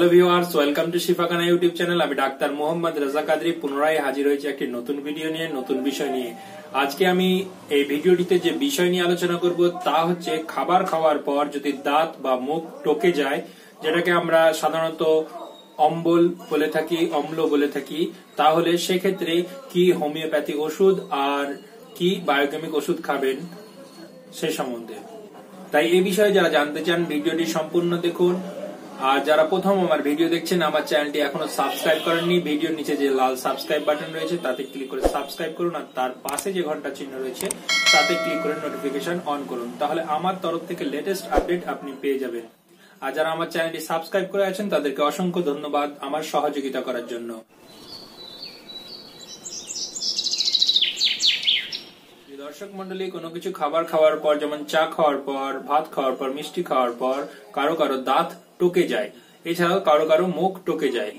Hello viewers, welcome to Shifakhana YouTube channel. আমি ডাক্তার মোহাম্মদ রেজা কাদরি পুনরায় হাজির হয়েছি একটি নতুন ভিডিও নিয়ে, নতুন বিষয় নিয়ে। আজকে আমি এই ভিডিওটিতে যে বিষয় নিয়ে আলোচনা করব তা হচ্ছে খাবার খাওয়ার পর যদি দাঁত বা মুখ টকে যায়, যেটাকে আমরা সাধারণত অম্বল বলে থাকি, অম্ল বলে থাকি, তাহলে সেক্ষেত্রে কি হোমিওপ্যাথি ওষুধ আর কি বায়োকেমিক ওষুধ খাবেন সে সম্বন্ধে। তাই এই বিষয়ে যারা জানতে চান ভিডিওটি সম্পূর্ণ দেখুন। আর যারা প্রথম আমার ভিডিও দেখছেন, আমার চ্যানেলটি এখনো সাবস্ক্রাইব করেননি, ভিডিওর নিচে যে লাল সাবস্ক্রাইব বাটন রয়েছে তাতে ক্লিক করে সাবস্ক্রাইব করুন, আর তার পাশে যে ঘন্টা চিহ্ন রয়েছে তাতে ক্লিক করে নোটিফিকেশন অন করুন। তাহলে আমার তরফ থেকে লেটেস্ট আপডেট আপনি পেয়ে যাবেন। আর যারা আমার চ্যানেলটি সাবস্ক্রাইব করে আছেন তাদেরকে অসংখ্য ধন্যবাদ আমার সহযোগিতা করার জন্য। দর্শক মন্ডলী, কোনো কিছু খাবার খাওয়ার পর, যেমন চা খাওয়ার পর, ভাত খাওয়ার পর, মিষ্টি খাওয়ার পর কারো কারো দাঁত টকে যায়, এছাড়াও কারো কারো মুখ টকে যায়।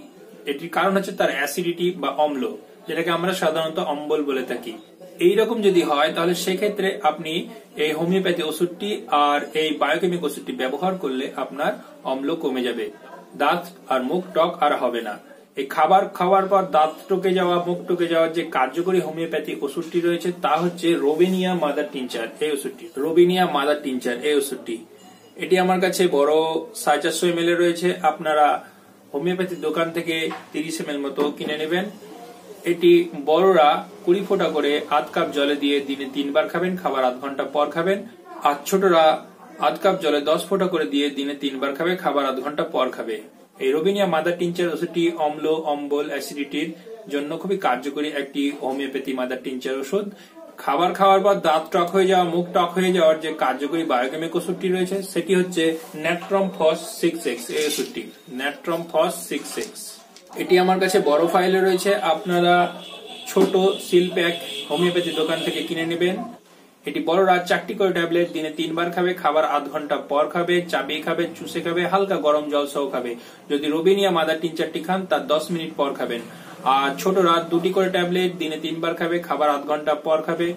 এটির কারণ হচ্ছে তার অ্যাসিডিটি বা অম্ল, যেটাকে আমরা সাধারণত অম্বল বলে থাকি। এইরকম যদি হয় তাহলে সেক্ষেত্রে আপনি এই হোমিওপ্যাথি ওষুধটি আর এই বায়োকেমিক ওষুধটি ব্যবহার করলে আপনার অম্ল কমে যাবে, দাঁত আর মুখ টক আর হবে না। এই খাবার খাওয়ার পর দাঁত টকে যাওয়া, মুখ টকে যাওয়ার যে কার্যকরী হোমিওপ্যাথি ওষুধটি রয়েছে তা হচ্ছে রোবেনিয়া মাদার টিনচার এই ওষুধটি। রোবেনিয়া মাদার টিনচার এই ওষুধটি, এটি আমার কাছে বড় 450 ml রয়েছে। আপনারা হোমিওপ্যাথি দোকান থেকে 30 ml মতো কিনে নেবেন। এটি বড়রা 20 ফোঁটা করে আধ কাপ জলে দিয়ে দিনে 3 বার খাবেন, খাবার আধ ঘন্টা পর খাবেন। আর ছোটরা আধ কাপ জলে 10 ফোঁটা করে দিয়ে দিনে 3 বার খাবে, খাবার আধ ঘন্টা পর খাবে। এই রোবেনিয়া মাদার টিনচার ওষুধটি অম্ল, অম্বল, অ্যাসিডিটির জন্য খুবই কার্যকরী একটি হোমিওপ্যাথি মাদার টিনচার ওষুধ। খাবার খাওয়ার পর দাঁত টক হয়ে যাওয়া, মুখ টক হয়ে যাওয়ার যে কার্যকরী বায়োকেমিক ওষুধটি রয়েছে সেটি হচ্ছে ন্যাট্রম ফস 6X এই ওষুধটি। ন্যাট্রম ফস 6X এটি আমার কাছে বড় ফাইলে রয়েছে। আপনারা ছোট সিল প্যাক হোমিওপ্যাথি দোকান থেকে কিনে নেবেন। এটি বড়রা 4টি করে ট্যাবলেট দিনে 3 বার খাবে, খাবার আধ ঘন্টা পর খাবে, চাবিয়ে খাবে, চুষে খাবে, হালকা গরম জল সহ খাবে। যদি রোবেনিয়া মাদার টিনচারটি খান তার 10 মিনিট পর খাবেন। আর ছোটরা 2টি করে ট্যাবলেট দিনে 3 বার খাবে, খাবার আধ ঘন্টা পর খাবে,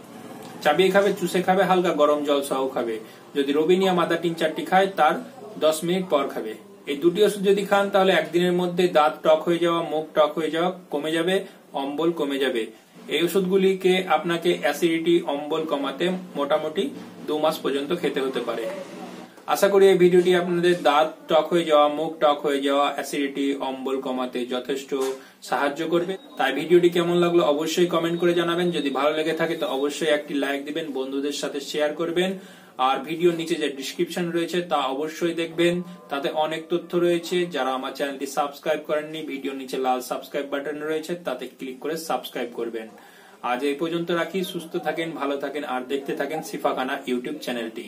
চাবিয়ে খাবে, চুষে খাবে, হালকা গরম জল সহ খাবে। যদি রোবেনিয়া মাদার টিনচারটি খায় তার 10 মিনিট পর খাবে। এই দুটি ওষুধ যদি খান তাহলে একদিনের মধ্যে দাঁত টক হয়ে যাওয়া, মুখ টক হয়ে যাওয়া কমে যাবে, অম্বল কমে যাবে। এই ওষুধগুলিকে আপনাকে অ্যাসিডিটি, অম্বল কমাতে মোটামুটি 2 মাস পর্যন্ত খেতে হতে পারে। আশা করি এই ভিডিওটি আপনাদের দাঁত টক হয়ে যাওয়া, মুখ টক হয়ে যাওয়া, অ্যাসিডিটি, অম্বল কমাতে যথেষ্ট সাহায্য করবে। তাই ভিডিওটি কেমন লাগলো অবশ্যই কমেন্ট করে জানাবেন। যদি ভালো লেগে থাকে তো অবশ্যই একটি লাইক দিবেন, বন্ধুদের সাথে শেয়ার করবেন। আর ভিডিওর নিচে যে ডেসক্রিপশন রয়েছে তা অবশ্যই দেখবেন, তাতে অনেক তথ্য রয়েছে। যারা আমার চ্যানেলটি সাবস্ক্রাইব করেননি, ভিডিওর নিচে লাল সাবস্ক্রাইব বাটন রয়েছে তাতে ক্লিক করে সাবস্ক্রাইব করবেন। আজ এই পর্যন্ত রাখি। সুস্থ থাকেন, ভালো থাকেন আর দেখতে থাকেন শিফাখানা ইউটিউব চ্যানেলটি।